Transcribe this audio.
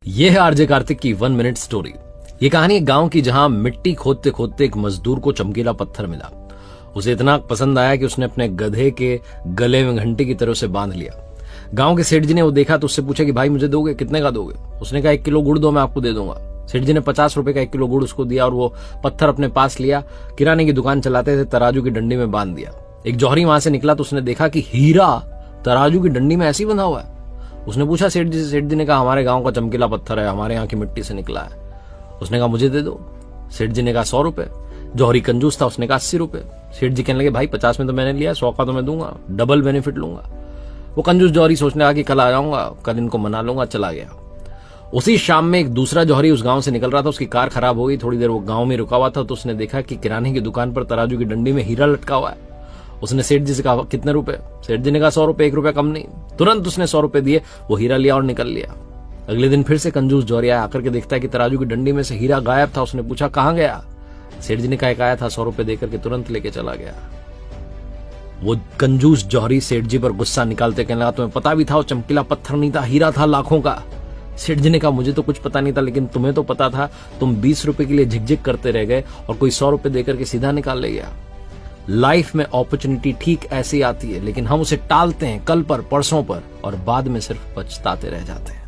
ये है आरजे कार्तिक की 1 मिनट स्टोरी। ये कहानी एक गांव की जहां मिट्टी खोदते खोदते एक मजदूर को चमकीला पत्थर मिला। उसे इतना पसंद आया कि उसने अपने गधे के गले में घंटी की तरह से बांध लिया। गांव के सेठ जी ने वो देखा तो उससे पूछा कि भाई मुझे दोगे, कितने का दोगे? उसने कहा 1 किलो गुड़ दो, मैं आपको दे दूंगा। सेठ जी ने 50 रुपए का 1 किलो गुड़ उसको दिया और वो पत्थर अपने पास लिया। किराने की दुकान चलाते थे, तराजू की डंडी में बांध दिया। एक जौहरी वहां से निकला तो उसने देखा कि हीरा तराजू की डंडी में ऐसे ही बंधा हुआ है। उसने पूछा सेठ जी से। सेठ जी ने कहा हमारे गांव का चमकीला पत्थर है, हमारे यहाँ की मिट्टी से निकला है। उसने कहा मुझे दे दो। सेठ जी ने कहा 100 रुपए। जौहरी कंजूस था, उसने कहा 80 रुपए। सेठ जी कहने लगे भाई 50 में तो मैंने लिया, 100 का तो मैं दूंगा, डबल बेनिफिट लूंगा। वो कंजूस जौहरी सोचने लगा कि कल आ जाऊंगा, कल इनको मना लूंगा। चला गया। उसी शाम में एक दूसरा जौहरी उस गांव से निकल रहा था। उसकी कार खराब हो गई। थोड़ी देर वो गांव में रुका हुआ था तो उसने देखा कि किराने की दुकान पर तराजू की डंडी में हीरा लटका हुआ है। उसने सेठ जी से कहा कितने रुपए? सेठ जी ने कहा 100 रुपए, 1 रुपया कम नहीं। तुरंत उसने 100 रुपए दिए, वो हीरा लिया और निकल लिया। अगले दिन फिर से कंजूस जौहरी आया, आकर के देखता है कि तराजू की डंडी में से हीरा गायब था। उसने पूछा कहां गया? सेठ जी ने कहा आया था, 100 रुपए देकर के तुरंत लेके चला गया। वो कंजूस जौहरी सेठ जी पर गुस्सा निकालते कहने लगा तुम्हें पता भी था वो चमकीला पत्थर नहीं था, हीरा था लाखों का। सेठ जी ने कहा मुझे तो कुछ पता नहीं था, लेकिन तुम्हें तो पता था। तुम 20 रुपए के लिए झिकझिक करते रह गए और कोई 100 रुपए देकर के सीधा निकाल ले गया। लाइफ में अपॉर्चुनिटी ठीक ऐसी आती है, लेकिन हम उसे टालते हैं कल पर, परसों पर, और बाद में सिर्फ पछताते रह जाते हैं।